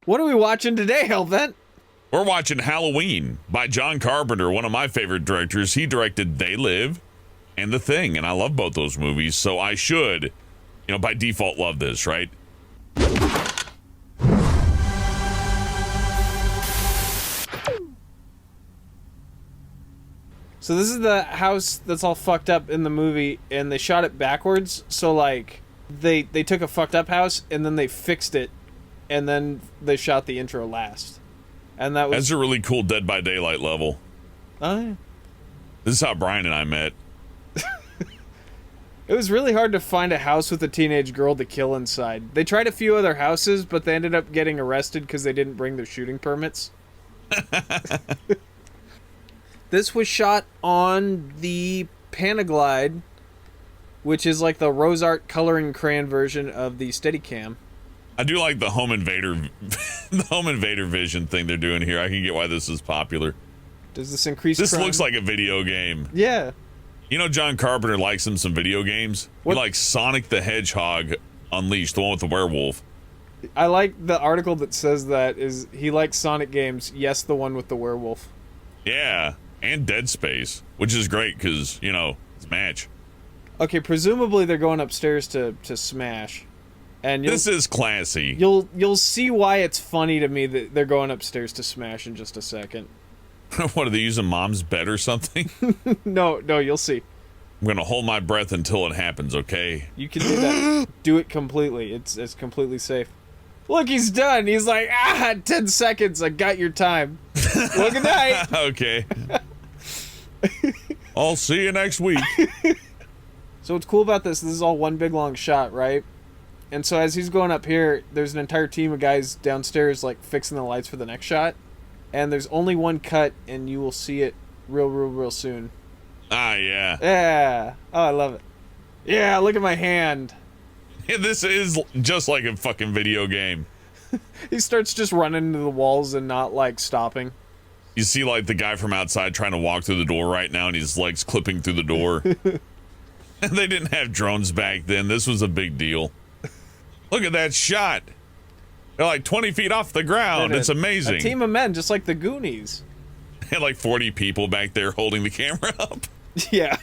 What are we watching today, Hellvent? We're watching Halloween by John Carpenter, one of my favorite directors. He directed They Live and The Thing, and I love both those movies, so I should, by default love this, right? So this is the house that's all fucked up in the movie, and they shot it backwards, so like they took a fucked up house and then they fixed it, and then they shot the intro last. And that was... That's a really cool Dead by Daylight level. Oh, yeah. This is how Brian and I met. It was really hard to find a house with a teenage girl to kill inside. They tried a few other houses, but they ended up getting arrested because they didn't bring their shooting permits. This was shot on the Panaglide, which is like the Rose Art coloring crayon version of the Steadicam. I do like the home invader vision thing they're doing here. I can get why this is popular. Does this increase This crime? looks like a video game. Yeah. John Carpenter likes him some video games. What? He likes Sonic the Hedgehog Unleashed, the one with the werewolf. I like the article that says that is he likes Sonic games. Yes, the one with the werewolf. Yeah, and Dead Space, which is great because, it's a match. Okay, presumably they're going upstairs to smash. And this is classy. You'll see why it's funny to me that they're going upstairs to smash in just a second. What, are they using mom's bed or something? No, you'll see. I'm gonna hold my breath until it happens, okay? You can do that. Do it completely. It's completely safe. Look, he's done. He's like, 10 seconds. I got your time. Well, good night. Okay. I'll see you next week. So what's cool about this is all one big long shot, right? And so as he's going up here, there's an entire team of guys downstairs like fixing the lights for the next shot. And there's only one cut, and you will see it real soon. Ah, yeah. Yeah. Oh, I love it. Yeah, look at my hand. Yeah, this is just like a fucking video game. He starts just running into the walls and not, like, stopping. You see, like, the guy from outside trying to walk through the door right now, and his legs clipping through the door. And they didn't have drones back then. This was a big deal. Look at that shot. They're like 20 feet off the ground. It's amazing. A team of men, just like the Goonies. Had like 40 people back there holding the camera up. Yeah.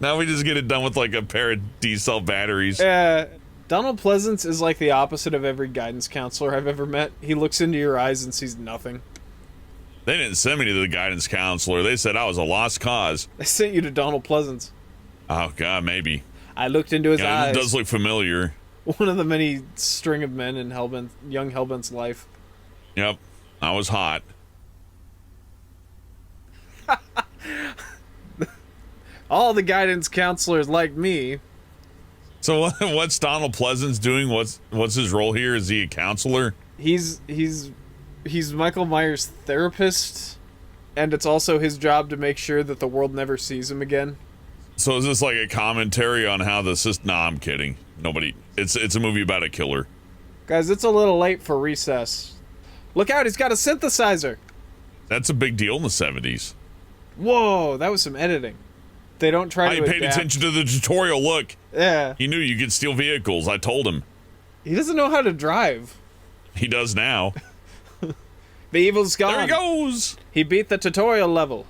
Now we just get it done with like a pair of D-cell batteries. Donald Pleasance is like the opposite of every guidance counselor I've ever met. He looks into your eyes and sees nothing. They didn't send me to the guidance counselor. They said I was a lost cause. They sent you to Donald Pleasance. Oh, God, maybe. I looked into his eyes. It does look familiar. One of the many string of men in young Hellbent's life. Yep, I was hot. All the guidance counselors like me. So what's Donald Pleasance doing? What's his role here? Is he a counselor? He's Michael Myers' therapist, and it's also his job to make sure that the world never sees him again. So is this like a commentary on how the system? Nah, I'm kidding. Nobody. It's a movie about a killer. Guys, it's a little late for recess. Look out, he's got a synthesizer. That's a big deal in the 70s. Whoa, that was some editing. They don't try to I paid attention to the tutorial. Look. Yeah. He knew you could steal vehicles. I told him. He doesn't know how to drive. He does now. The evil's gone. There he goes. He beat the tutorial level.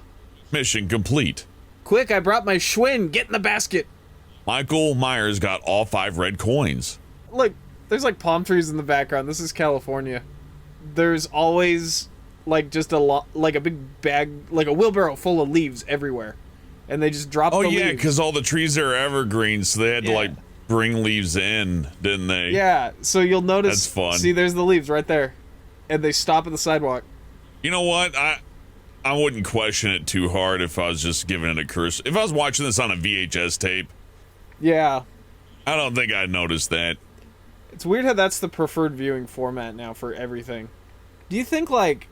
Mission complete. Quick, I brought my Schwinn. Get in the basket. Michael Myers got all 5 red coins. Look, there's like palm trees in the background. This is California. There's always like just like a big bag, like a wheelbarrow full of leaves everywhere. And they just drop the leaves. Oh yeah, because all the trees are evergreens, so they had to like bring leaves in, didn't they? Yeah, so you'll notice. That's fun. See, there's the leaves right there. And they stop at the sidewalk. You know what? I wouldn't question it too hard if I was just giving it a curse. If I was watching this on a VHS tape. Yeah. I don't think I'd notice that. It's weird how that's the preferred viewing format now for everything. Do you think, like,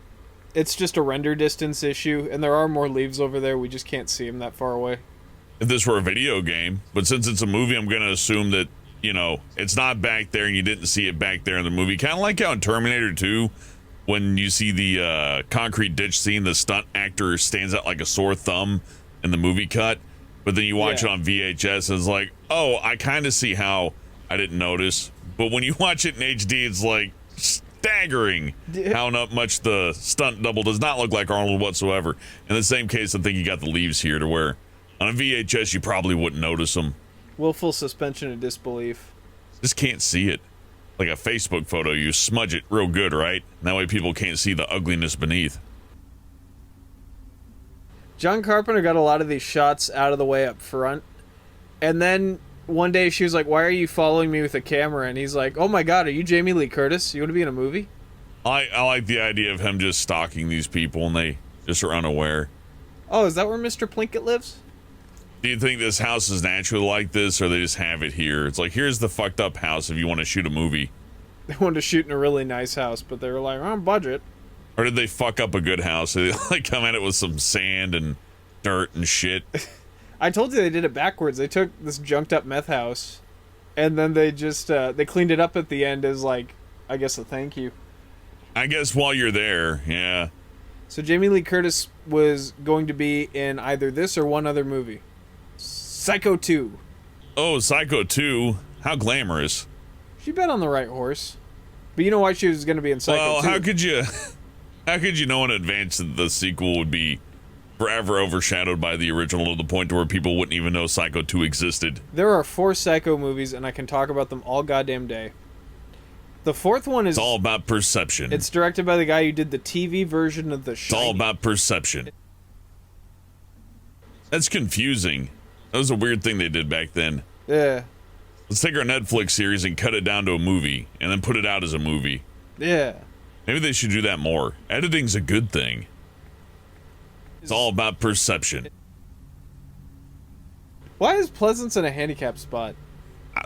it's just a render distance issue, and there are more leaves over there, we just can't see them that far away? If this were a video game, but since it's a movie, I'm going to assume that, it's not back there and you didn't see it back there in the movie. Kind of like how in Terminator 2, when you see the concrete ditch scene, the stunt actor stands out like a sore thumb in the movie cut, but then you watch it on VHS and it's like, oh, I kind of see how I didn't notice. But when you watch it in HD, it's like, staggering how much the stunt double does not look like Arnold whatsoever. In the same case, I think you got the leaves here to where on a VHS you probably wouldn't notice them. Willful suspension of disbelief. Just can't see it. Like a Facebook photo, you smudge it real good, right? And that way people can't see the ugliness beneath. John Carpenter got a lot of these shots out of the way up front. And then one day she was like, "Why are you following me with a camera?" And he's like, "Oh my god, are you Jamie Lee Curtis? You want to be in a movie?" I like the idea of him just stalking these people and they just are unaware. Oh, is that where Mr. Plinkett lives? Do you think this house is naturally like this, or they just have it here? It's like, here's the fucked up house if you want to shoot a movie. They wanted to shoot in a really nice house, but they were like, on budget. Or did they fuck up a good house? They like come at it with some sand and dirt and shit. I told you they did it backwards. They took this junked up meth house, and then they just they cleaned it up at the end as like, I guess, a thank you. I guess while you're there, yeah. So Jamie Lee Curtis was going to be in either this or one other movie. Psycho 2. Oh, Psycho 2. How glamorous. She bet on the right horse. But you know why she was going to be in Psycho 2? Well, how could you know in advance that the sequel would be forever overshadowed by the original to the point to where people wouldn't even know Psycho 2 existed? There are 4 Psycho movies, and I can talk about them all goddamn day. The 4th one is... It's all about perception. It's directed by the guy who did the TV version of The Shining. It's all about perception. That's confusing. That was a weird thing they did back then. Yeah. Let's take our Netflix series and cut it down to a movie, and then put it out as a movie. Yeah. Maybe they should do that more. Editing's a good thing. It's all about perception. Why is Pleasance in a handicap spot?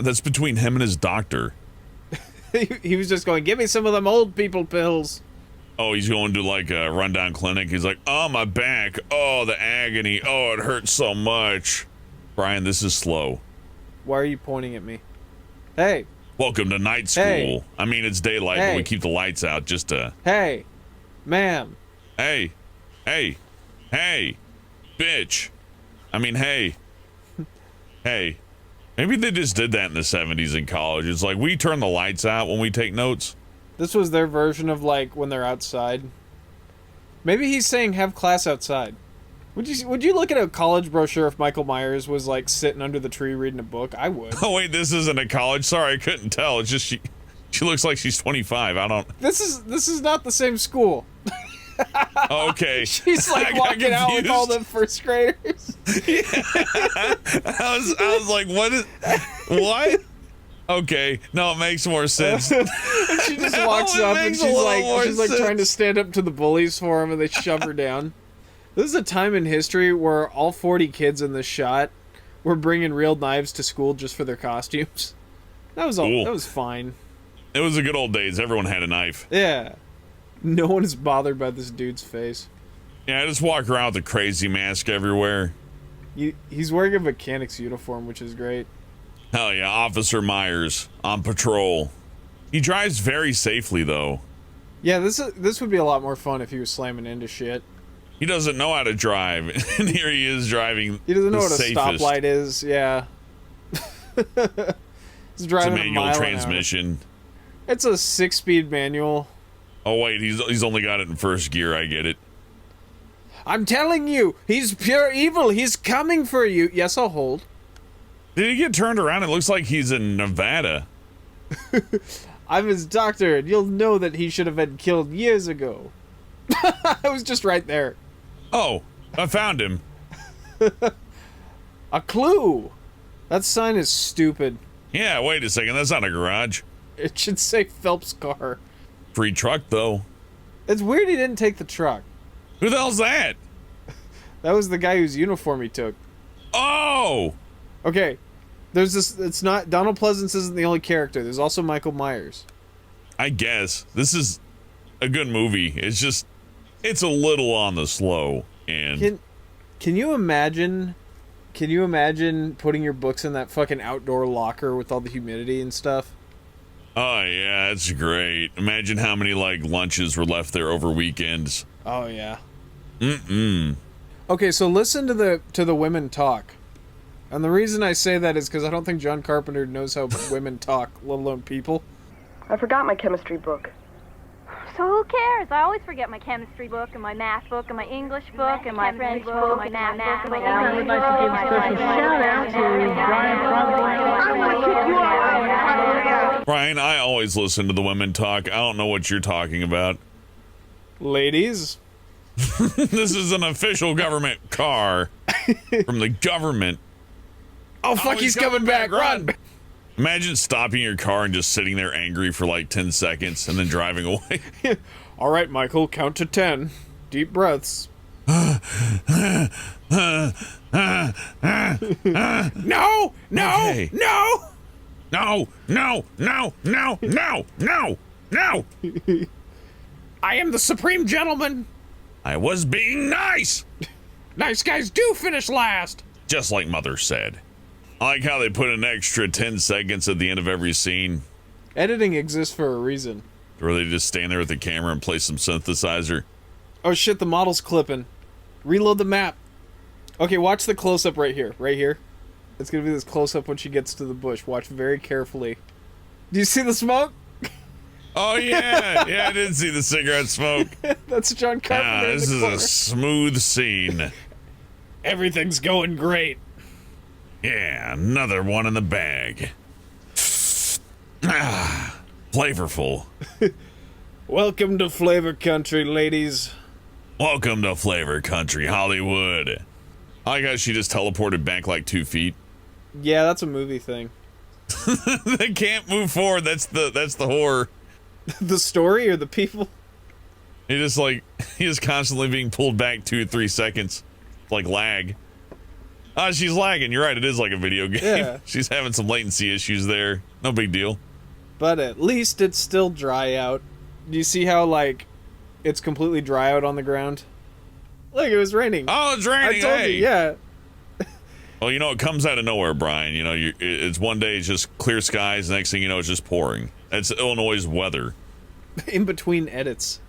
That's between him and his doctor. He was just going, give me some of them old people pills. Oh, he's going to like a rundown clinic. He's like, oh, my back. Oh, the agony. Oh, it hurts so much. Brian, this is slow. Why are you pointing at me? Hey. Welcome to night school. Hey. I mean, it's daylight, Hey. but we keep the lights out just to... Hey. Ma'am. Hey. Hey. Hey. Bitch. I mean, hey. Hey. Maybe they just did that in the 70s in college. It's like, we turn the lights out when we take notes. This was their version of, like, when they're outside. Maybe he's saying have class outside. Would you look at a college brochure if Michael Myers was, like, sitting under the tree reading a book? I would. Oh, wait, this isn't a college? Sorry, I couldn't tell. It's just she looks like she's 25. I don't... This is not the same school. Okay. She's, like, walking out with all the first graders. Yeah. I was like, what? Okay, no, it makes more sense. And she just walks up and she's like trying to stand up to the bullies for him, and they shove her down. This is a time in history where all 40 kids in this shot were bringing real knives to school just for their costumes. That was all. Cool. That was fine. It was the good old days. Everyone had a knife. Yeah. No one is bothered by this dude's face. Yeah, I just walk around with a crazy mask everywhere. He's wearing a mechanic's uniform, which is great. Hell yeah, Officer Myers on patrol. He drives very safely, though. Yeah, this would be a lot more fun if he was slamming into shit. He doesn't know how to drive, and here he is driving. He doesn't know what safest. a stoplight is. Yeah. He's driving it's a manual transmission. It's a 6-speed manual. Oh wait, he's only got it in first gear. I get it. I'm telling you, he's pure evil. He's coming for you. Yes, I'll hold. Did he get turned around? It looks like he's in Nevada. I'm his doctor, and you'll know that he should have been killed years ago. I was just right there. Oh, I found him. A clue. That sign is stupid. Yeah, wait a second. That's not a garage. It should say Phelps' car. Free truck, though. It's weird he didn't take the truck. Who the hell's that? That was the guy whose uniform he took. Oh! Okay. There's this... It's not... Donald Pleasance isn't the only character. There's also Michael Myers. I guess. This is a good movie. It's just... It's a little on the slow, and... Can you imagine... Can you imagine putting your books in that fucking outdoor locker with all the humidity and stuff? Oh, yeah, that's great. Imagine how many, like, lunches were left there over weekends. Oh, yeah. Mm-mm. Okay, so listen to the women talk. And the reason I say that is because I don't think John Carpenter knows how women talk, let alone people. I forgot my chemistry book. So who cares? I always forget my chemistry book and my math book and my English book and my French book and my math book. I would like to give a special shout out to Brian. Brian, I always listen to the women talk. I don't know what you're talking about. Ladies. This is an official government car from the government. Oh, fuck, he's coming back. Run. Imagine stopping your car and just sitting there angry for like 10 seconds and then driving away. All right, Michael, count to 10. Deep breaths. No, no, Okay. no. No, no, no, no, no, no, no. I am the supreme gentleman. I was being nice. Nice guys do finish last. Just like Mother said. I like how they put an extra 10 seconds at the end of every scene Editing exists for a reason. where they just stand there with the camera and play some synthesizer. Oh shit, the model's clipping. Reload the map. Okay, watch the close-up right here. Right here. It's gonna be this close-up when she gets to the bush. Watch very carefully. Do you see the smoke? Oh, yeah. Yeah, I did see the cigarette smoke. That's John Carpenter. This is a smooth scene. Everything's going great. Yeah, another one in the bag. Ah, flavorful. Welcome to Flavor Country, ladies. Welcome to Flavor Country, Hollywood. I like how she just teleported back like 2 feet. Yeah, that's a movie thing. They can't move forward. That's the horror. The story or the people? He is constantly being pulled back 2 or 3 seconds. Like lag. Ah, she's lagging. You're right. It is like a video game. Yeah. She's having some latency issues there. No big deal. But at least it's still dry out. Do you see how, like, it's completely dry out on the ground? Look, it was raining. Oh, it's raining. I told hey. you, yeah. Well, you know, it comes out of nowhere, Brian. You know, it's one day it's just clear skies. The next thing you know, it's just pouring. That's Illinois' weather. In between edits.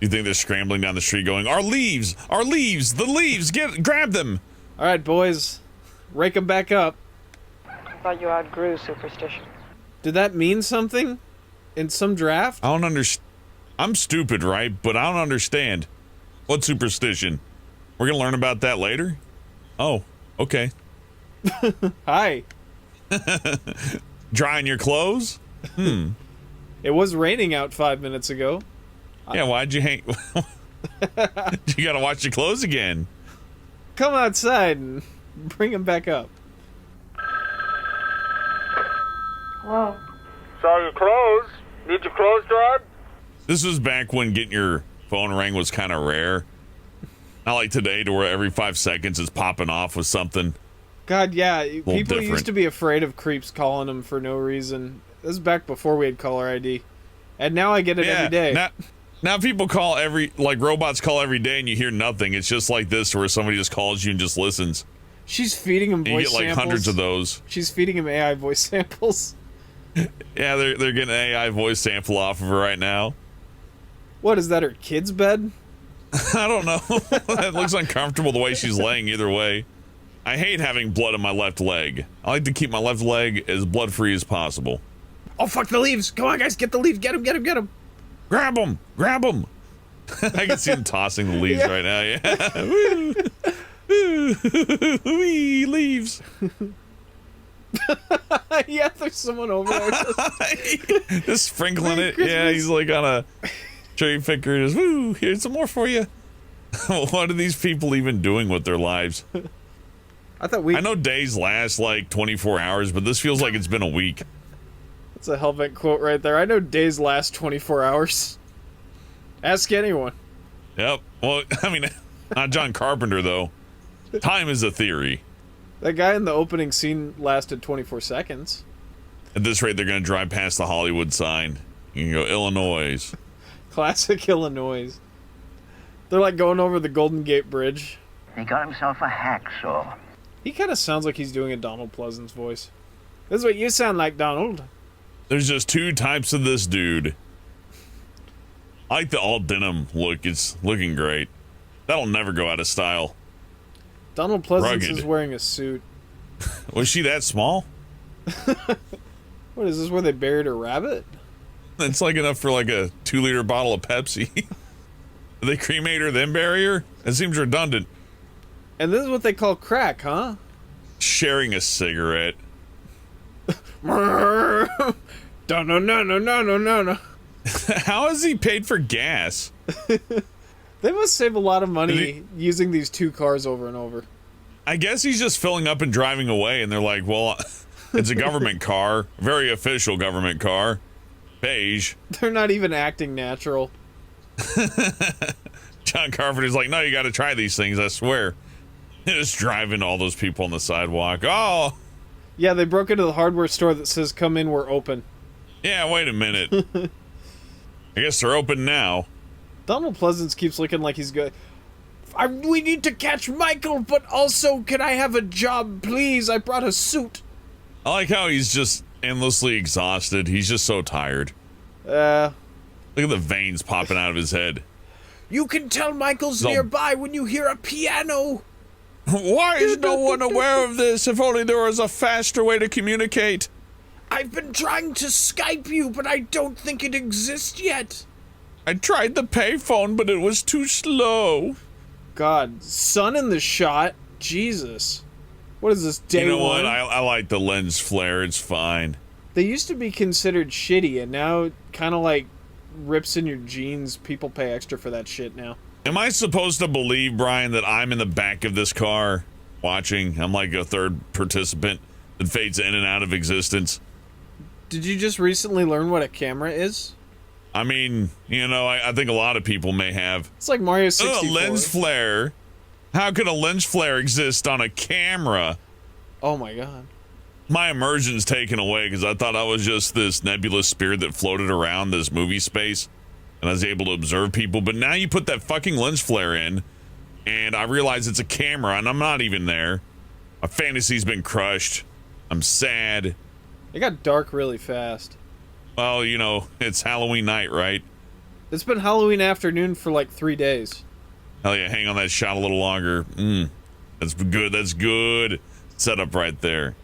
You think they're scrambling down the street going, our leaves, the leaves, grab them. All right, boys. Rake them back up. I thought you outgrew superstition. Did that mean something? In some draft? I don't understand. I'm stupid, right? But I don't understand. What superstition? We're going to learn about that later? Oh, okay. Hi. Drying your clothes? It was raining out 5 minutes ago. Yeah, why'd you hang... You gotta watch your clothes again. Come outside and bring them back up. Hello? Saw your clothes. Need your clothes dried? This was back when getting your phone ring was kind of rare. Not like today to where every 5 seconds it's popping off with something. God, yeah. People different. used to be afraid of creeps calling them for no reason. This is back before we had caller ID. And now I get it every day. Now people call robots call every day and you hear nothing. It's just like this where somebody just calls you and just listens. She's feeding him You voice get like samples. hundreds of those. She's feeding him AI voice samples. Yeah, they're getting an AI voice sample off of her right now. What, is that her kid's bed? I don't know. It looks uncomfortable the way she's laying either way. I hate having blood in my left leg. I like to keep my left leg as blood free as possible. Oh, fuck the leaves. Come on, guys, get the leaves. Get him, get him, get him. Grab them! Grab them! I can see him tossing the leaves right now, yeah. Woo! Woo! Wee, leaves! Yeah, there's someone over there. Just sprinkling Merry it. Yeah, Christmas. he's like on a cherry picker. Just, woo, here's some more for you. What are these people even doing with their lives? I know days last like 24 hours, but this feels like it's been a week. That's a Hellvent quote right there. I know days last 24 hours. Ask anyone. Yep. Well, I mean, not John Carpenter, though. Time is a theory. That guy in the opening scene lasted 24 seconds. At this rate, they're going to drive past the Hollywood sign. You can go, Illinois. Classic Illinois. They're like going over the Golden Gate Bridge. He got himself a hacksaw. He kind of sounds like he's doing a Donald Pleasance voice. This is what you sound like, Donald. There's just two types of this dude. I like the all denim look. It's looking great. That'll never go out of style. Donald Pleasance Rugged. is wearing a suit. Was she that small? What is this, where they buried a rabbit? That's like enough for like a 2-liter bottle of Pepsi. They cremate her, then bury her? That seems redundant. And this is what they call crack, huh? Sharing a cigarette. No. How has he paid for gas? They must save a lot of money using these 2 cars over and over. I guess he's just filling up and driving away, and they're like, well, it's a government car. Very official government car. Beige. They're not even acting natural. John Carpenter's like, no, you got to try these things, I swear. Just driving all those people on the sidewalk. Oh, Yeah, they broke into the hardware store that says, come in, we're open. yeah, wait a minute. I guess they're open now. Donald Pleasance keeps looking like he's good. We need to catch Michael, but also, can I have a job, please? I brought a suit. I like how he's just endlessly exhausted. He's just so tired. Look at the veins popping out of his head. You can tell Michael's nearby when you hear a piano. Why is no one aware of this? If only there was a faster way to communicate. I've been trying to Skype you, but I don't think it exists yet. I tried the payphone, but it was too slow. God, sun in the shot? Jesus. What is this, day You know one? what? I like the lens flare. It's fine. They used to be considered shitty, and now kind of like rips in your jeans. People pay extra for that shit now. Am I supposed to believe, Brian, that I'm in the back of this car watching? I'm like a third participant that fades in and out of existence. Did you just recently learn what a camera is? I mean, you know, I think a lot of people may have. It's like Mario 64. Lens flare? How could a lens flare exist on a camera? Oh my god. My immersion's taken away because I thought I was just this nebulous spirit that floated around this movie space and I was able to observe people. But now you put that fucking lens flare in and I realize it's a camera and I'm not even there. My fantasy's been crushed. I'm sad. It got dark really fast. Well, you know, it's Halloween night, right? It's been Halloween afternoon for like 3 days. Hell yeah, hang on that shot a little longer. That's good, that's good. Set up right there.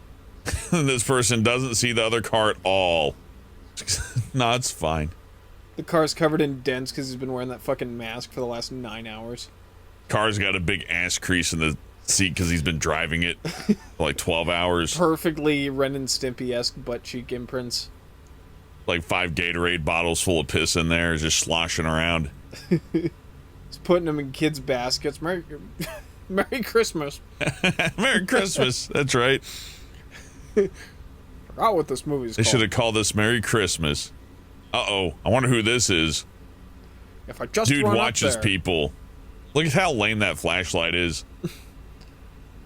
This person doesn't see the other car at all. No, it's fine. The car's covered in dents because he's been wearing that fucking mask for the last 9 hours. Car's got a big ass crease in the seat because he's been driving it for like 12 hours. Perfectly Ren and Stimpy-esque butt cheek imprints. Like 5 Gatorade bottles full of piss in there, just sloshing around. He's putting them in kids' baskets. Merry Christmas. Merry Christmas. That's right. Forgot what this movie's They called. should have called this Merry Christmas. Uh-oh. I wonder who this is. If I just Dude run up watches there. people. Look at how lame that flashlight is.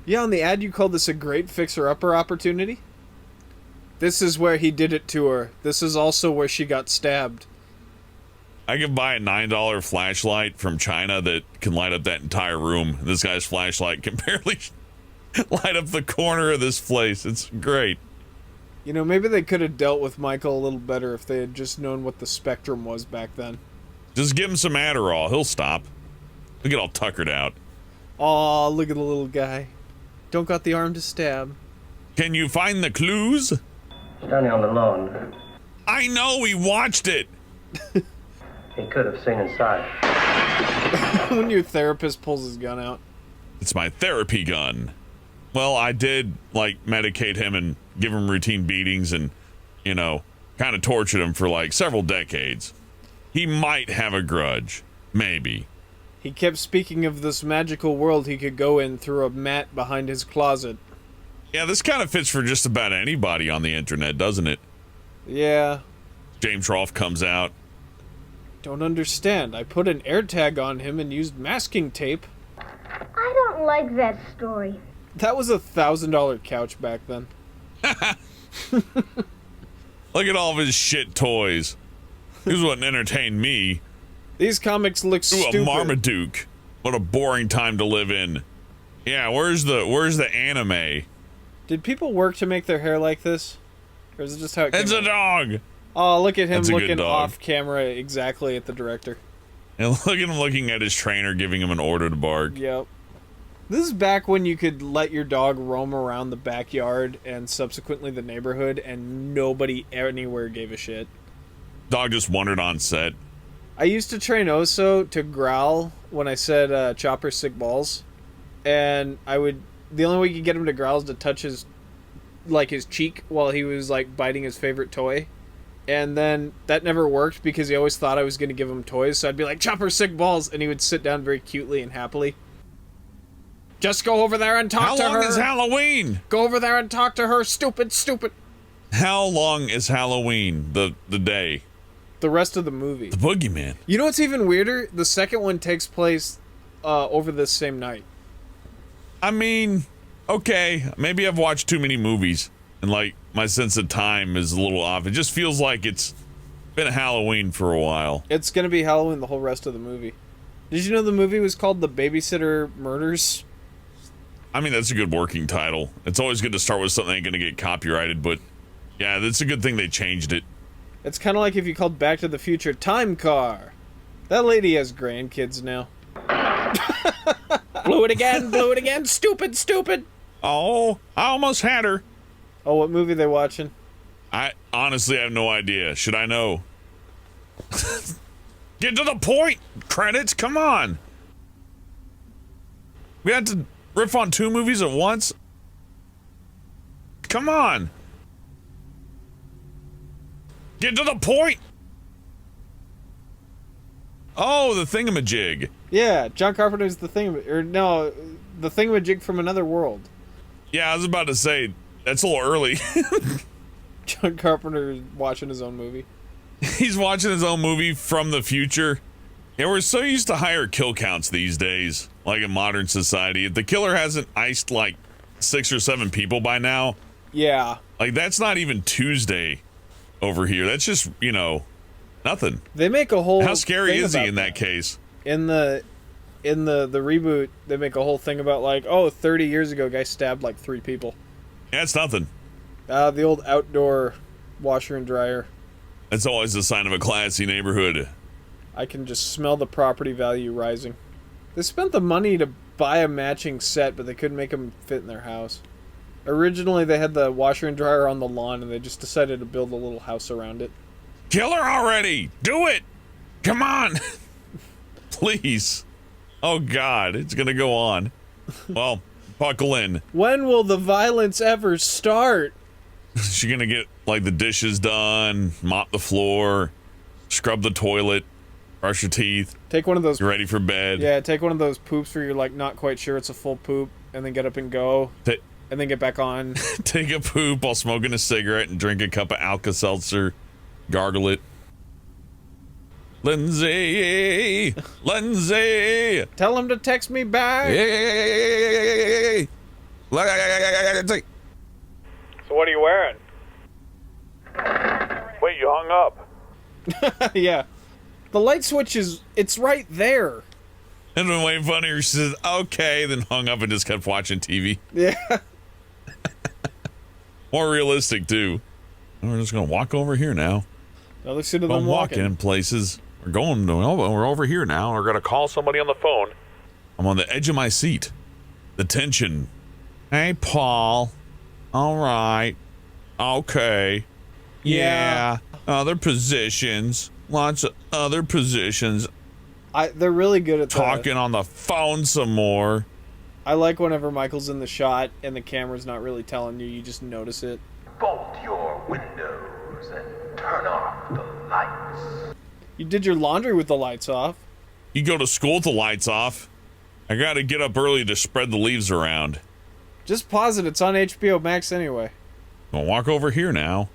Yeah, on the ad you called this a great fixer-upper opportunity. This is where he did it to her. This is also where she got stabbed. I could buy a $9 flashlight from China that can light up that entire room. This guy's flashlight can barely light up the corner of this place. It's great. You know, maybe they could have dealt with Michael a little better if they had just known what the spectrum was back then. Just give him some Adderall. He'll stop. He'll get all tuckered out. Aw, look at the little guy. Don't got the arm to stab. Can you find the clues? Standing on the lawn, I know, we watched it. he could have seen inside. When your therapist pulls his gun out. It's my therapy gun. Well, I did, like, medicate him and give him routine beatings and, you know, kind of tortured him for, like, several decades. He might have a grudge. Maybe. He kept speaking of this magical world he could go in through a mat behind his closet. Yeah, this kind of fits for just about anybody on the internet, doesn't it? Yeah. James Rolfe comes out. Don't understand. I put an AirTag on him and used masking tape. I don't like that story. That was $1,000 couch back then. Look at all of his shit toys. Here's what entertained me. These comics look Ooh, stupid. a Marmaduke. What a boring time to live in. Yeah, where's the anime? Did people work to make their hair like this? Or is it just how it came It's a out? dog. Oh, look at him That's a good looking dog. off camera exactly at the director. And look at him looking at his trainer, giving him an order to bark. Yep. This is back when you could let your dog roam around the backyard and subsequently the neighborhood and nobody anywhere gave a shit. Dog just wandered on set. I used to train Oso to growl when I said Chopper sick balls, and the only way you could get him to growl is to touch his cheek while he was like biting his favorite toy. And then that never worked because he always thought I was going to give him toys. So I'd be like, Chopper sick balls, and he would sit down very cutely and happily. Just go over there and talk to her. How long is Halloween? Go over there and talk to her, stupid. How long is Halloween, the day? The rest of the movie. The Boogeyman. You know what's even weirder? The second one takes place over this same night. I mean, okay, maybe I've watched too many movies, and like my sense of time is a little off. It just feels like it's been Halloween for a while. It's going to be Halloween the whole rest of the movie. Did you know the movie was called The Babysitter Murders? I mean, that's a good working title. It's always good to start with something that ain't going to get copyrighted, but yeah, that's a good thing they changed it. It's kind of like if you called Back to the Future Time Car. That lady has grandkids now. Blew it again, stupid. Oh, I almost had her. Oh, what movie they watching? I honestly have no idea. Should I know? Get to the point. Credits, come on. We had to riff on 2 movies at once? Come on. Get to the point. Oh, the thingamajig. Yeah, John Carpenter's the thingamajig from another world. Yeah, I was about to say, that's a little early. John Carpenter is watching his own movie. He's watching his own movie from the future. Yeah, we're so used to higher kill counts these days, like in modern society. If the killer hasn't iced like 6 or 7 people by now, yeah, like that's not even Tuesday over here. That's just, nothing. They make a whole. How scary thing is he about in that case? In the reboot, they make a whole thing about like, 30 years ago, guy stabbed like 3 people. Yeah, it's nothing. The old outdoor washer and dryer. That's always a sign of a classy neighborhood. I can just smell the property value rising. They spent the money to buy a matching set, but they couldn't make them fit in their house. Originally, they had the washer and dryer on the lawn, and they just decided to build a little house around it. Kill her already! Do it! Come on! Please. Oh, God. It's gonna go on. Well, buckle in. When will the violence ever start? She's gonna get, like, the dishes done, mop the floor, scrub the toilet, brush your teeth. Take one of those. You're ready for bed. Yeah, take one of those poops where you're, like, not quite sure it's a full poop, and then get up and go, and then get back on. Take a poop while smoking a cigarette and drink a cup of Alka-Seltzer. Gargle it. Lindsay! Lindsay! Tell him to text me back! Hey! So what are you wearing? Wait, you hung up. Yeah. The light switch it's right there. And when way funnier, she says, okay, then hung up and just kept watching TV. Yeah. More realistic, too. We're just going to walk over here now. Another scene of I'm them walking walking. in places. We're over here now. We're going to call somebody on the phone. I'm on the edge of my seat. The tension. Hey, Paul. All right. Okay. Yeah. Other positions. Lots of other positions. They're really good at Talking on the phone some more. I like whenever Michael's in the shot and the camera's not really telling you, you just notice it. Bolt your windows and turn off the lights. You did your laundry with the lights off. You go to school with the lights off. I gotta get up early to spread the leaves around. Just pause it, it's on HBO Max anyway. I'll walk over here now.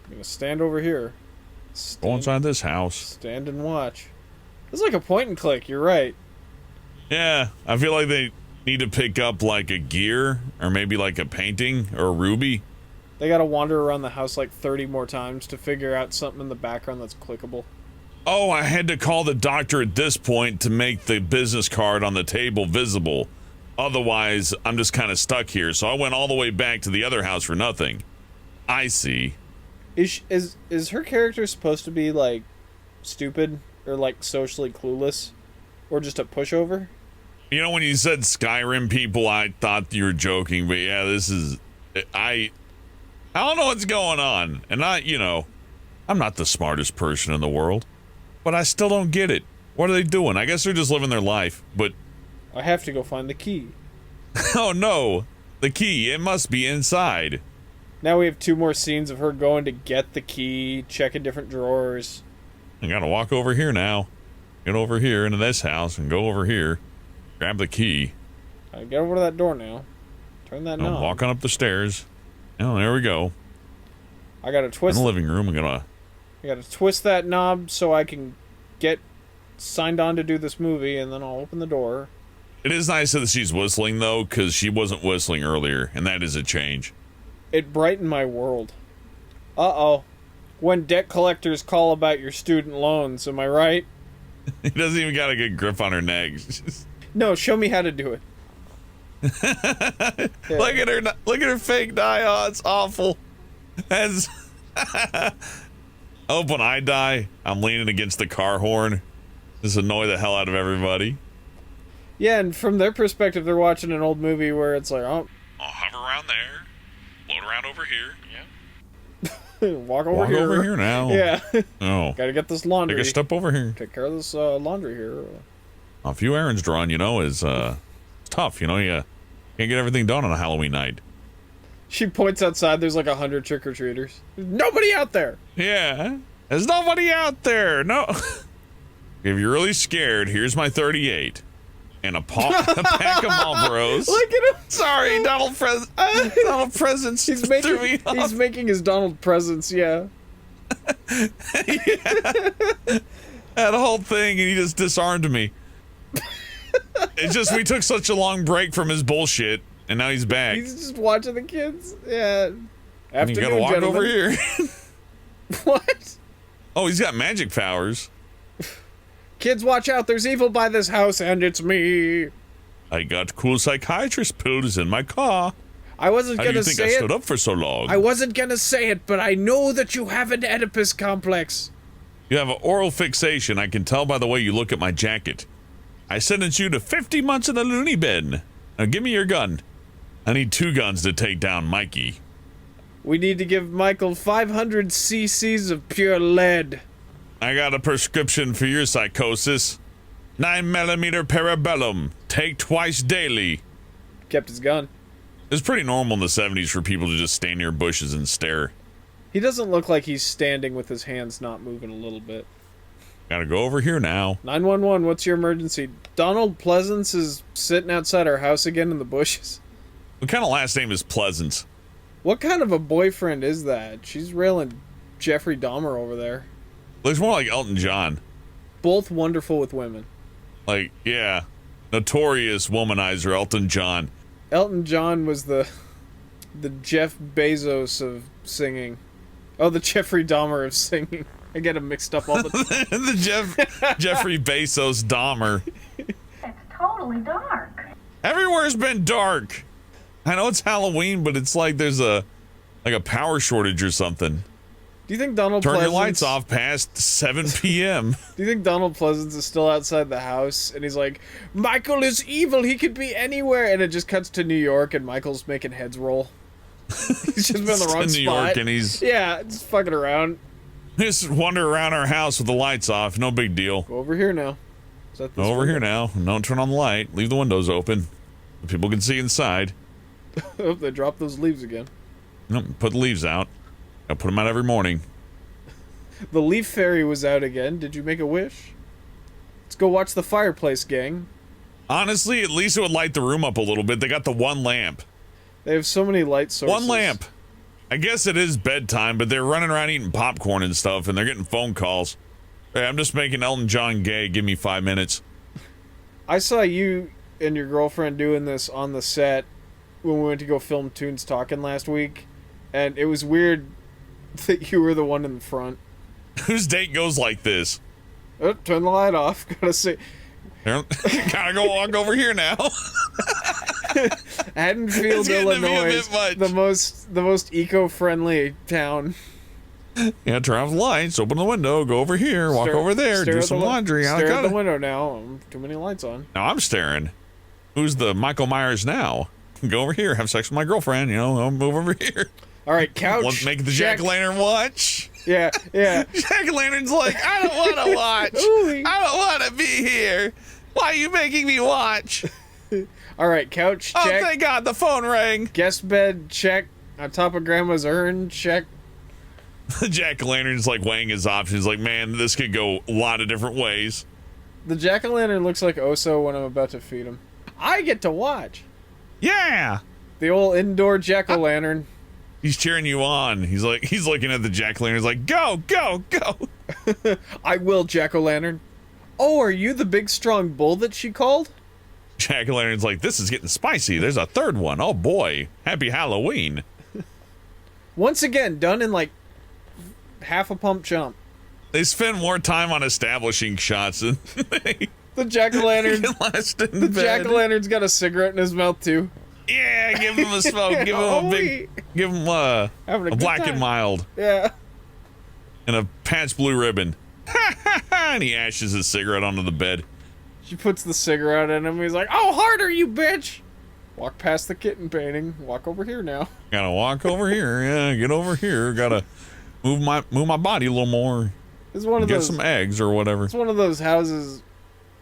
I'm gonna stand over here. Go inside this house. Stand and watch. It's like a point and click, you're right. Yeah, I feel like they need to pick up like a gear or maybe like a painting or a ruby. They gotta wander around the house like 30 more times to figure out something in the background that's clickable. Oh, I had to call the doctor at this point to make the business card on the table visible. Otherwise, I'm just kind of stuck here. So I went all the way back to the other house for nothing. I see. Is her character supposed to be like stupid or like socially clueless or just a pushover? You know, when you said Skyrim people, I thought you were joking, but yeah, this is I don't know what's going on. And I I'm not the smartest person in the world, but I still don't get it. What are they doing? I guess they're just living their life, but... I have to go find the key. Oh no, the key, it must be inside. Now we have 2 more scenes of her going to get the key, checking different drawers. I gotta walk over here now. Get over here into this house and go over here. Grab the key. I get over to that door now. Turn that knob. I'm walking up the stairs. Oh, there we go. I gotta twist. In the living room, I gotta twist that knob so I can get signed on to do this movie, and then I'll open the door. It is nice that she's whistling, though, because she wasn't whistling earlier, and that is a change. It brightened my world. Uh-oh. When debt collectors call about your student loans, am I right? He doesn't even got a good grip on her neck. No, show me how to do it. Yeah. Look at her fake die. Oh, it's awful. As I hope when I die, I'm leaning against the car horn. Just annoy the hell out of everybody. Yeah, and from their perspective, they're watching an old movie where it's like, oh... I'll hover around there. Float around over here. Yeah. Walk over here. Walk over here now. Yeah. Oh. Gotta get this laundry. Take a step over here. Take care of this laundry here. A few errands drawn, you know, is it's tough. You know, you can't get everything done on a Halloween night. She points outside. There's like 100 trick-or-treaters. There's nobody out there. Yeah. There's nobody out there. No. If you're really scared, here's my 38. And a pack of Marlboros. Look at him. Sorry, Donald Presents. He's making his Donald presents, yeah. Had a whole thing, and he just disarmed me. It's just we took such a long break from his bullshit, and now he's back. He's just watching the kids. Yeah. You gotta walk over here. What? Oh, he's got magic powers. Kids, watch out. There's evil by this house, and it's me. I got cool psychiatrist pills in my car. I wasn't How do gonna you think say I it. stood up for so long? I wasn't gonna say it, but I know that you have an Oedipus complex. You have an oral fixation. I can tell by the way you look at my jacket. I sentenced you to 50 months in the loony bin. Now give me your gun. I need 2 guns to take down Mikey. We need to give Michael 500 cc's of pure lead. I got a prescription for your psychosis. 9mm Parabellum. Take twice daily. Kept his gun. It's pretty normal in the 70s for people to just stand near bushes and stare. He doesn't look like he's standing with his hands not moving a little bit. Gotta go over here now. 911, what's your emergency? Donald Pleasance is sitting outside our house again in the bushes. What kind of last name is Pleasance? What kind of a boyfriend is that? She's railing Jeffrey Dahmer over there. Looks more like Elton John. Both wonderful with women. Like, yeah. Notorious womanizer Elton John. Elton John was the Jeff Bezos of singing. Oh, the Jeffrey Dahmer of singing. I get him mixed up all the time. The Jeffrey Bezos Dahmer. It's totally dark. Everywhere's been dark. I know it's Halloween, but it's like there's a power shortage or something. Do you think Donald Turn Pleasance... your lights off past 7 p.m. Do you think Donald Pleasance is still outside the house and he's like, Michael is evil, he could be anywhere, and it just cuts to New York and Michael's making heads roll. He's just been in the wrong in spot. New York and he's... Yeah, just fucking around. Just wander around our house with the lights off, no big deal. Go over here now. Go over here now. Don't turn on the light. Leave the windows open. So people can see inside. Oh, they dropped those leaves again. Nope, put the leaves out. I put them out every morning. The leaf fairy was out again. Did you make a wish? Let's go watch the fireplace, gang. Honestly, at least it would light the room up a little bit. They got the one lamp. They have so many light sources. One lamp. I guess it is bedtime, but they're running around eating popcorn and stuff, and they're getting phone calls. Hey, I'm just making Elton John gay. Give me 5 minutes. I saw you and your girlfriend doing this on the set when we went to go film Toons Talking last week, and it was weird that you were the one in the front. Whose date goes like this? Oh, turn the light off. Gotta say, Gotta go walk over here now. Haddonfield, It's getting to be a Illinois, bit much. the most eco-friendly town. Yeah, turn off the lights, open the window, go over here, walk over there, do some laundry. Stare at the window now. Too many lights on. Now I'm staring. Who's the Michael Myers now? Go over here, have sex with my girlfriend. You know, I'll move over here. All right, couch. Let's make the check. jack-o'-lantern watch. Yeah, yeah. Jack-o'-lantern's like, I don't want to watch. Ooh. I don't want to be here. Why are you making me watch? All right, couch Oh, check. thank God, the phone rang. Guest bed check. On top of grandma's urn check. The jack-o'-lantern's like weighing his options. Like, man, this could go a lot of different ways. The jack-o'-lantern looks like Oso when I'm about to feed him. I get to watch. Yeah. The old indoor jack-o'-lantern. He's cheering you on. He's looking at the jack-o'-lantern. He's like, go, go, go. I will, jack-o'-lantern. Oh, are you the big strong bull that she called? Jack-o'-lantern's like, this is getting spicy. There's a third one. Oh, boy. Happy Halloween. Once again, done in like half a pump jump. They spend more time on establishing shots than they The jack-o'-lantern. can last in The bed. jack-o'-lantern's got a cigarette in his mouth too. Yeah, give him a smoke. Give him a big, give him Having a a good black time. and mild Yeah. and a patch blue ribbon. And he ashes his cigarette onto the bed. She puts the cigarette in him. He's like, "Oh, harder, you bitch!" Walk past the kitten painting. Walk over here now. Gotta walk over here. Yeah, get over here. Gotta move my body a little more. It's one of Get those. some eggs or whatever. It's one of those houses.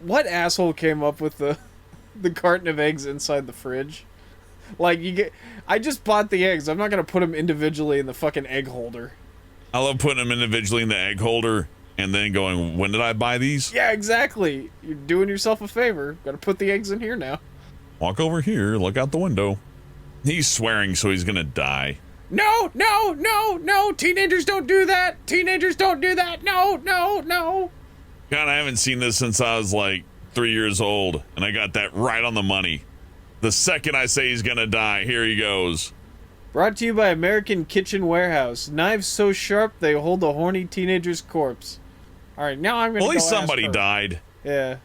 What asshole came up with the carton of eggs inside the fridge? Like you get. I just bought the eggs. I'm not gonna put them individually in the fucking egg holder. I love putting them individually in the egg holder and then going, when did I buy these? Yeah, exactly. You're doing yourself a favor. Got to put the eggs in here now. Walk over here. Look out the window. He's swearing, so he's gonna die. No, no, no, no! Teenagers don't do that. Teenagers don't do that. No, no, no. God, I haven't seen this since I was like 3 years old, and I got that right on the money. The second I say he's gonna die, here he goes. Brought to you by American Kitchen Warehouse. Knives so sharp they hold a horny teenager's corpse. All right, now I'm gonna. Well, at least go ask somebody her. died. Yeah,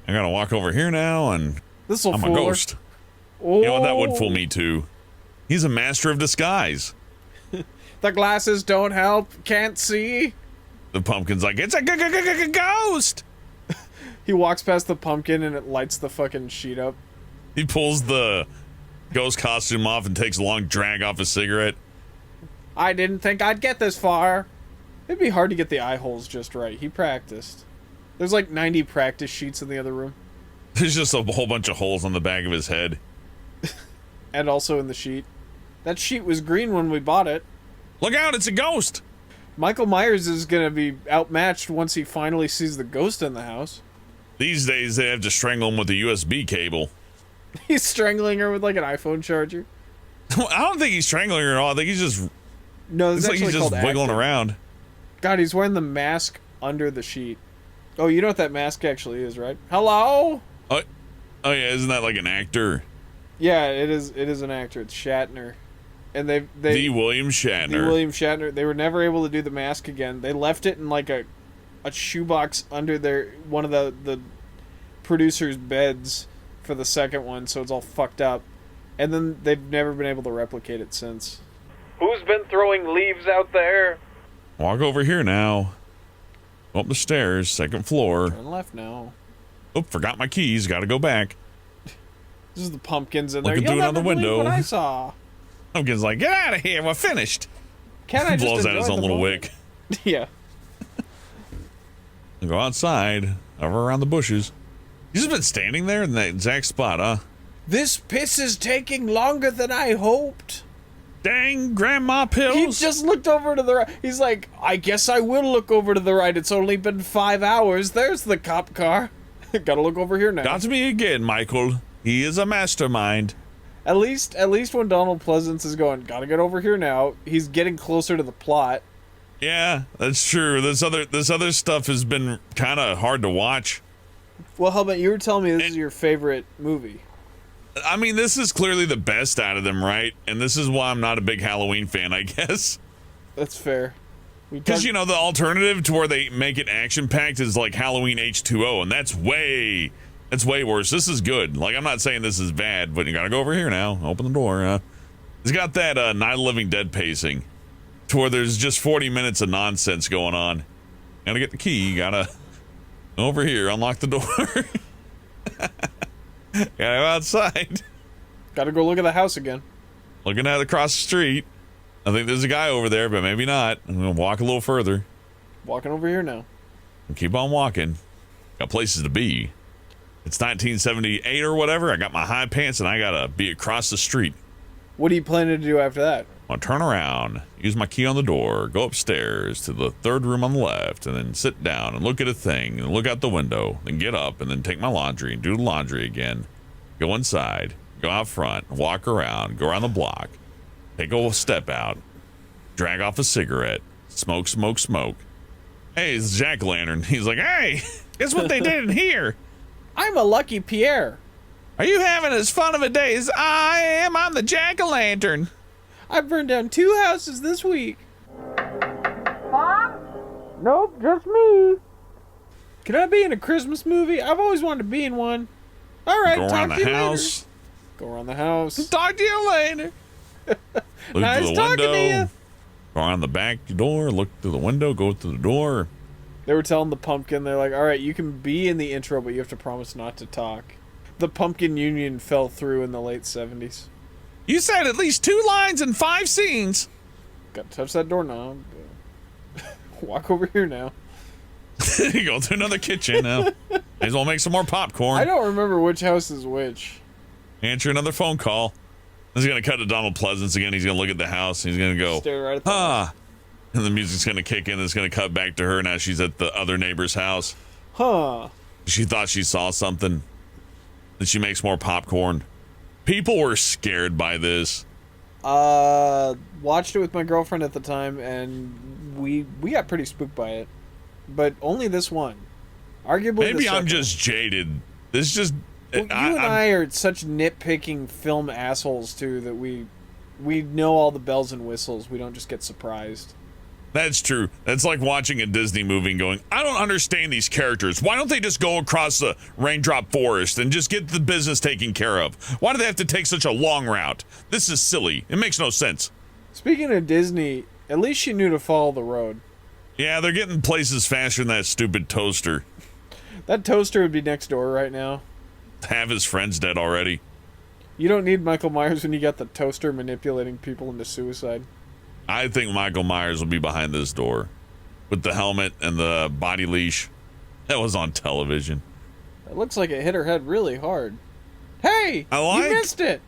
I gotta walk over here now, and this'll I'm a fool her. ghost. Oh, You know, that would fool me too. He's a master of disguise. The glasses don't help. Can't see. The pumpkin's like, it's a ghost! He walks past the pumpkin and it lights the fucking sheet up. He pulls the ghost costume off and takes a long drag off his cigarette. I didn't think I'd get this far. It'd be hard to get the eye holes just right. He practiced. There's like 90 practice sheets in the other room. There's just a whole bunch of holes on the back of his head. And also in the sheet. That sheet was green when we bought it. Look out, it's a ghost! Michael Myers is gonna be outmatched once he finally sees the ghost in the house. These days, they have to strangle him with a USB cable. He's strangling her with like an iPhone charger. I don't think he's strangling her at all. I think he's just, No, this it's is like actually he's just called wiggling acting. around. God, he's wearing the mask under the sheet. Oh, you know what that mask actually is, right? Hello? Oh yeah, isn't that like an actor? Yeah, it is. It is an actor. It's Shatner, and they The William the Shatner. William Shatner. They were never able to do the mask again. They left it in like a shoebox under their one of the producers' beds for the second one, so it's all fucked up. And then they've never been able to replicate it since. Who's been throwing leaves out there? Walk over here now. Up the stairs, second floor. Turn left now. Oh, forgot my keys. Got to go back. This is the pumpkins in there. Looking You'll through never another believe window. what I saw. Pumpkin's like, get out of here. We're finished. Can't I just Blows out his enjoy own the little moment? wick. Yeah. Go outside, over around the bushes. He's just been standing there in that exact spot, huh? This piss is taking longer than I hoped. Dang, Grandma He Pills. just looked over to the right. He's like, I guess I will look over to the right. It's only been 5 hours. There's the cop car. Gotta look over here now. Got me again, Michael. He is a mastermind. At least when Donald Pleasance is going, gotta get over here now. He's getting closer to the plot. Yeah, that's true. This other stuff has been kind of hard to watch. Well, how about you were telling me this is your favorite movie? I mean, this is clearly the best out of them, right? And this is why I'm not a big Halloween fan, I guess. That's fair. Because, you know, the alternative to where they make it action-packed is like Halloween H2O, and that's way worse. This is good. Like, I'm not saying this is bad, but you gotta go over here now. Open the door. It's got that Night of the Living Dead pacing, to where there's just 40 minutes of nonsense going on. Gotta get the key. Gotta go over here. Unlock the door. Gotta go outside. Gotta go look at the house again. Looking at it across the street. I think there's a guy over there, but maybe not. I'm gonna walk a little further Walking over here now. and keep on walking. Got places to be. It's 1978 or whatever. I got my high pants and I gotta be across the street. What are you planning to do after that? I'll turn around, use my key on the door, go upstairs to the third room on the left, and then sit down and look at a thing and look out the window, then get up and then take my laundry and do the laundry again. Go inside, go out front, walk around, go around the block, take a step out, drag off a cigarette, smoke, smoke, smoke. Hey, it's Jack-o'-lantern. He's like, hey, guess what they did in here? I'm a lucky Pierre. Are you having as fun of a day as I am? I'm the Jack-o'-lantern. I burned down 2 houses this week. Mom? Nope, just me. Can I be in a Christmas movie? I've always wanted to be in one. All right, Go talk around to the you house. later. Go around the house. Talk to you later. Look Nice through the talking to window. you. Go around the back door. Look through the window. Go through the door. They were telling the pumpkin, they're like, all right, you can be in the intro, but you have to promise not to talk. The pumpkin union fell through in the late 70s. You said at least 2 lines and 5 scenes. Got to touch that doorknob. Walk over here now. Go to another kitchen now. May as well make some more popcorn. I don't remember which house is which. Answer another phone call. He's gonna cut to Donald Pleasance again. He's gonna look at the house. And he's gonna go, Stare right at the ah. And the music's gonna kick in. It's gonna cut back to her. Now she's at the other neighbor's house. Huh. She thought she saw something. Then she makes more popcorn. People were scared by this. Watched it with my girlfriend at the time, and we got pretty spooked by it. But only this one. Arguably Maybe the I'm second. just jaded. This just. Well, you and I are such nitpicking film assholes, too, that we know all the bells and whistles. We don't just get surprised. That's true. That's like watching a Disney movie and going, I don't understand these characters. Why don't they just go across the raindrop forest and just get the business taken care of? Why do they have to take such a long route? This is silly. It makes no sense. Speaking of Disney, at least she knew to follow the road. Yeah, they're getting places faster than that stupid toaster. That toaster would be next door right now. Half his friends dead already. You don't need Michael Myers when you got the toaster manipulating people into suicide. I think Michael Myers will be behind this door with the helmet and the body leash. That was on television. It looks like it hit her head really hard. Hey! You missed it!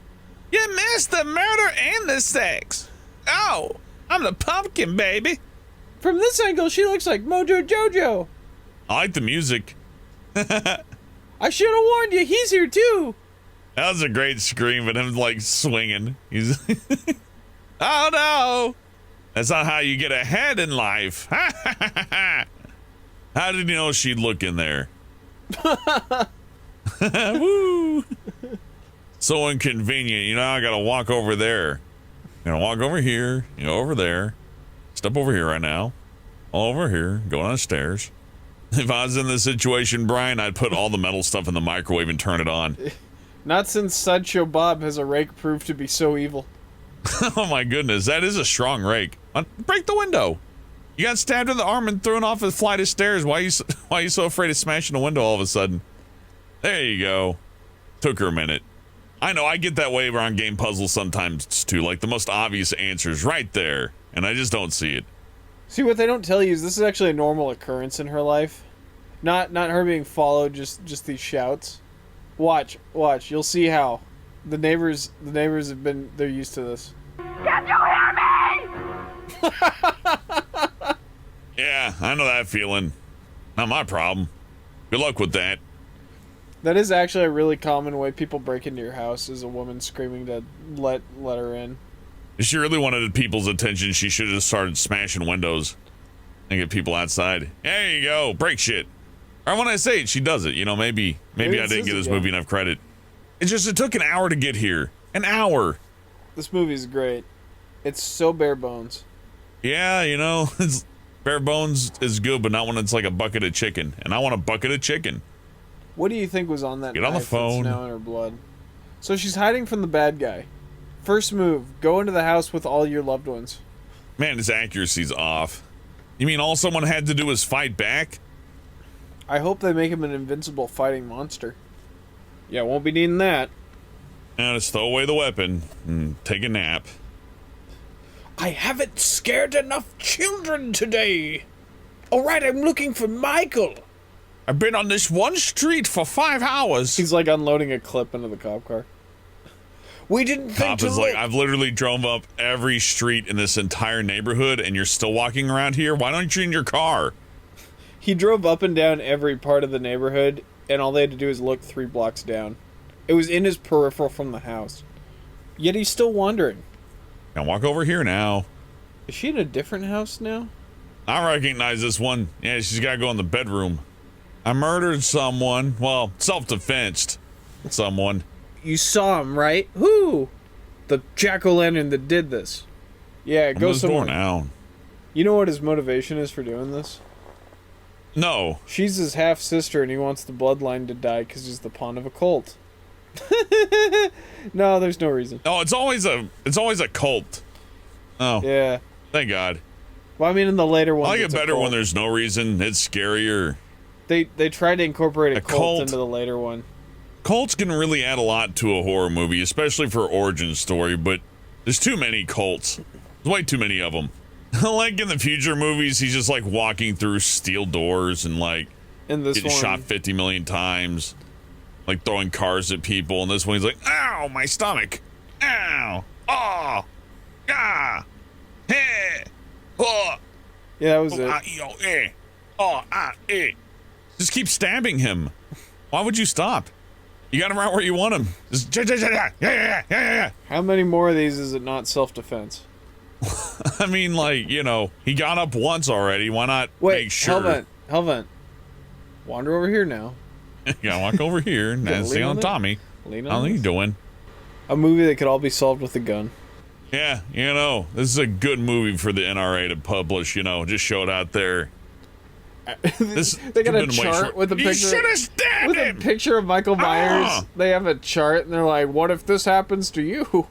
You missed the murder and the sex. Oh, I'm the pumpkin, baby. From this angle, she looks like Mojo Jojo. I like the music. I should have warned you, he's here too! That was a great scream, but him like swinging. He's oh no! That's not how you get ahead in life. How did you know she'd look in there? Woo! So inconvenient. You know, I gotta walk over there. I'm gonna walk over here, you know, over there. Step over here right now. All over here, go down the stairs. If I was in this situation, Brian, I'd put all the metal stuff in the microwave and turn it on. Not since Sideshow Bob has a rake proved to be so evil. Oh my goodness, that is a strong rake. Break the window. You got stabbed in the arm and thrown off a flight of stairs. Why are you so afraid of smashing a window all of a sudden? There you go. Took her a minute. I know, I get that way around game puzzles sometimes too. Like the most obvious answers right there, and I just don't see it. See, what they don't tell you is this is actually a normal occurrence in her life. Not her being followed, just these shouts. Watch, you'll see how. The neighbors have been, they're used to this. Can't you hear me? Yeah, I know that feeling. Not my problem. Good luck with that. That is actually a really common way people break into your house, is a woman screaming to let her in. If she really wanted people's attention, she should have started smashing windows and get people outside. There you go, break shit. Or when I say it, she does it. You know, maybe I didn't give this movie enough credit. It's just, it took an hour to get here. An hour. This movie's great. It's so bare bones. Yeah, you know, it's, bare bones is good, but not when it's like a bucket of chicken. And I want a bucket of chicken. What do you think was on that Get on the knife phone. that's now in her blood? So she's hiding from the bad guy. First move, go into the house with all your loved ones. Man, his accuracy's off. You mean all someone had to do was fight back? I hope they make him an invincible fighting monster. Yeah, won't be needing that. Now just throw away the weapon and take a nap. I haven't scared enough children today. All right, I'm looking for Michael. I've been on this one street for 5 hours. He's like unloading a clip into the cop car. We didn't think Cop to is look. like, I've literally drove up every street in this entire neighborhood, and you're still walking around here? Why don't you in your car? He drove up and down every part of the neighborhood, and all they had to do is look 3 blocks down. It was in his peripheral from the house. Yet he's still wandering. Now walk over here now. Is she in a different house now? I recognize this one. Yeah, she's got to go in the bedroom. I murdered someone. Well, self-defensed someone. You saw him, right? Who? The jack-o'-lantern that did this. Yeah, go somewhere. Now. You know what his motivation is for doing this? No. She's his half-sister, and he wants the bloodline to die because he's the pawn of a cult. No, there's no reason. Oh, it's always a cult. Oh. Yeah. Thank God. Well, I mean, in the later ones, I like it it's a better cult. when there's no reason. It's scarier. They try to incorporate a cult cult. into the later one. Cults can really add a lot to a horror movie, especially for origin story, but there's too many cults. There's way too many of them. Like in the future movies, he's just like walking through steel doors and like In this getting one, shot 50 million times, like throwing cars at people. And this one, he's like, ow, my stomach. Ow. Oh. Ah. Hey. Oh. yeah, that was Oh, it. ah, ee, oh, eh. Oh, ah, eh. Just keep stabbing him. Why would you stop? You got him right where you want him. Just, yeah. How many more of these is it not self-defense? I mean, like, you know, he got up once already. Why not Wait, make sure? Hellvent. Wander over here now. You gotta walk over here and Yeah, stay lean on on it. Tommy. Lean How on are you this. doing? A movie that could all be solved with a gun. Yeah, you know, this is a good movie for the NRA to publish, you know, just show it out there. This They got a could've been way chart short. with a You picture. should have stabbed With a him! picture of Michael Myers. Ah! They have a chart, and they're like, "What if this happens to you?"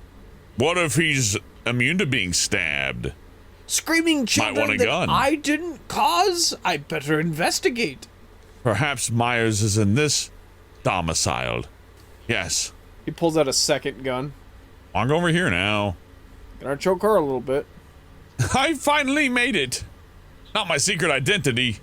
What if he's immune to being stabbed? Screaming children want a that gun. I didn't cause. I better investigate. Perhaps Myers is in this domiciled. Yes. He pulls out a second gun. Walk over here now. Gonna choke her a little bit. I finally made it. Not my secret identity.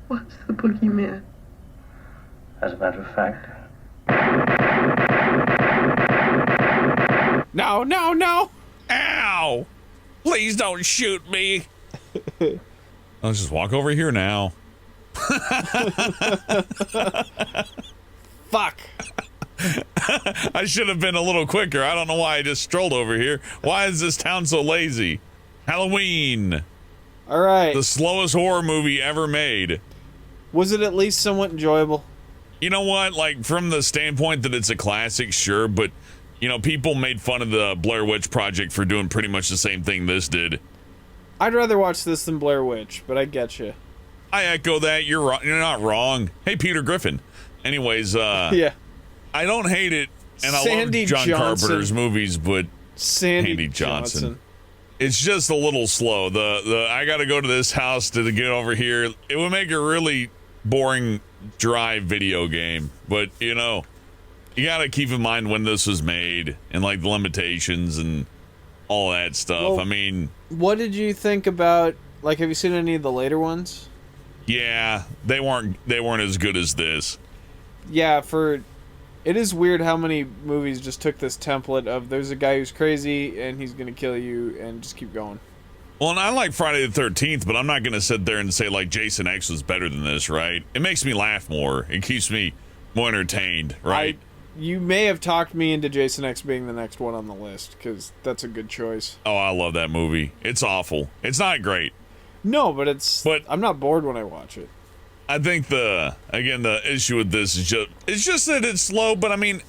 What's the boogeyman? As a matter of fact, No, no, no! Ow! Please don't shoot me. I'll just walk over here now. Fuck! I should have been a little quicker. I don't know why I just strolled over here. Why is this town so lazy? Halloween, Alright. the slowest horror movie ever made. Was it at least somewhat enjoyable? You know what? Like, from the standpoint that it's a classic, sure, but, you know, people made fun of the Blair Witch Project for doing pretty much the same thing this did. I'd rather watch this than Blair Witch, but I get you. I echo that. You're wrong. You're not wrong. Hey, Peter Griffin. Anyways, Yeah. I don't hate it, and I Sandy love John Johnson. Carpenter's movies, but Sandy Johnson. It's just a little slow. The I got to go to this house to get over here. It would make a really boring, dry video game. But, you know, you got to keep in mind when this was made and, like, the limitations and all that stuff. Well, I mean, What did you think about, like, have you seen any of the later ones? yeah, they weren't as good as this. Yeah, it is weird how many movies just took this template of there's a guy who's crazy and he's gonna kill you and just keep going. Well, and I like Friday the 13th, but I'm not going to sit there and say, like, Jason X was better than this, right? It makes me laugh more. It keeps me more entertained, right? You may have talked me into Jason X being the next one on the list, because that's a good choice. Oh, I love that movie. It's awful. It's not great. No, but I'm not bored when I watch it. I think the issue with this is just that it's slow, but I mean,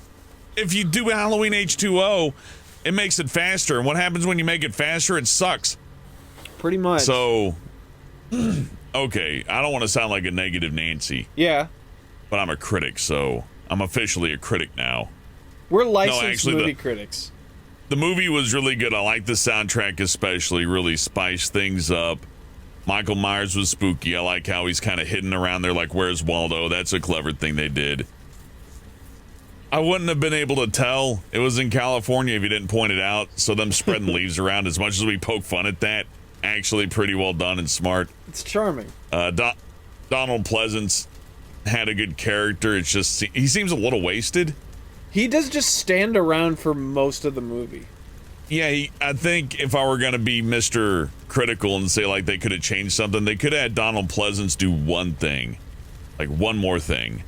if you do Halloween H2O, it makes it faster. And what happens when you make it faster? It sucks. Pretty much. So, okay, I don't want to sound like a negative Nancy, Yeah. but I'm a critic, so I'm officially a critic now. We're licensed actually, movie critics. The movie was really good. I like the soundtrack especially, really spiced things up. Michael Myers was spooky. I like how he's kind of hidden around there like, where's Waldo? That's a clever thing they did. I wouldn't have been able to tell it was in California if you didn't point it out. So them spreading leaves around, as much as we poke fun at that, actually pretty well done and smart. It's charming. Donald Pleasance had a good character. It's just, he seems a little wasted. He does just stand around for most of the movie. Yeah, I think if I were going to be Mr. Critical and say, like, they could have changed something, they could have had Donald Pleasance do one thing. Like, one more thing.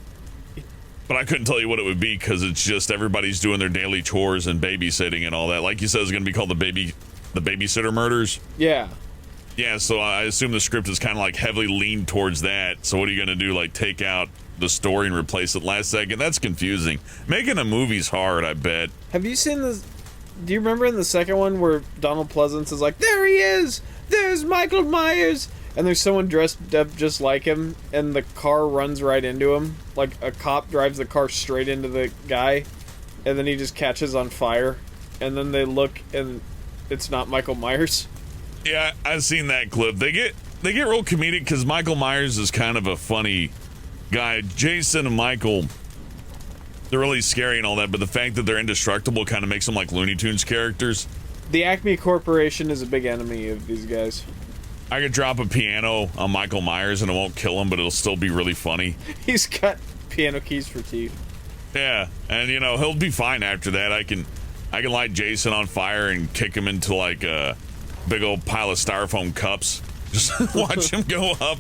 But I couldn't tell you what it would be, because it's just everybody's doing their daily chores and babysitting and all that. Like you said, it's going to be called the Babysitter Murders. Yeah. Yeah, so I assume the script is kind of, like, heavily leaned towards that. So what are you going to do, like, take out the story and replace it last second? That's confusing. Making a movie's hard, I bet. Have you seen this? Do you remember in the second one where Donald Pleasance is like, there he is! There's Michael Myers! And there's someone dressed up just like him, and the car runs right into him. Like, a cop drives the car straight into the guy, and then he just catches on fire. And then they look, and it's not Michael Myers. Yeah, I've seen that clip. They get real comedic, because Michael Myers is kind of a funny guy. Jason and Michael, they're really scary and all that, but the fact that they're indestructible kind of makes them like Looney Tunes characters. The Acme Corporation is a big enemy of these guys. I could drop a piano on Michael Myers and it won't kill him, but it'll still be really funny. He's got piano keys for teeth. Yeah, and you know, he'll be fine after that. I can light Jason on fire and kick him into like a big old pile of styrofoam cups. Just watch him go up,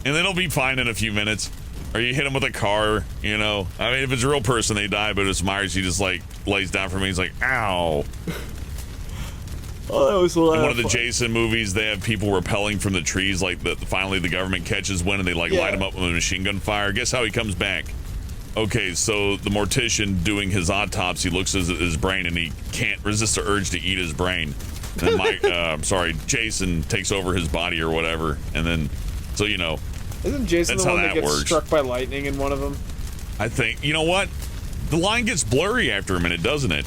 and then he'll be fine in a few minutes. Or you hit him with a car, you know. I mean, if it's a real person, they die, but if it's Myers, he just like lays down for me. He's like, ow. Oh, that was a lot. In one of the Jason movies, they have people rappelling from the trees, like finally the government catches one, and they like light him up with a machine gun fire. Guess how he comes back? Okay, so the mortician doing his autopsy looks at his brain, and he can't resist the urge to eat his brain. And then Jason takes over his body or whatever, and then, so you know. Isn't Jason that's the one how that that gets works. struck by lightning in one of them? I think, you know what? The line gets blurry after a minute, doesn't it?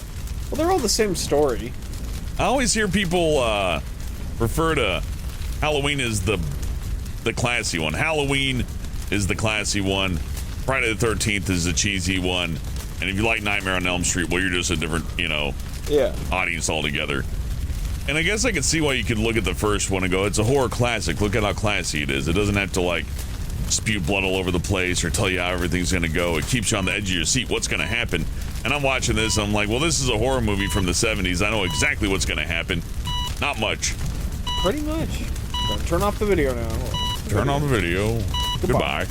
Well, they're all the same story. I always hear people refer to Halloween as the classy one. Halloween is the classy one. Friday the 13th is the cheesy one. And if you like Nightmare on Elm Street, well, you're just a different, audience altogether. And I guess I could see why you could look at the first one and go, it's a horror classic. Look at how classy it is. It doesn't have to, like, spew blood all over the place or tell you how everything's going to go. It keeps you on the edge of your seat. What's going to happen? And I'm watching this, and I'm like, well, this is a horror movie from the 70s. I know exactly what's going to happen. Not much. Pretty much. Turn off the video now. Turn on the video. Goodbye.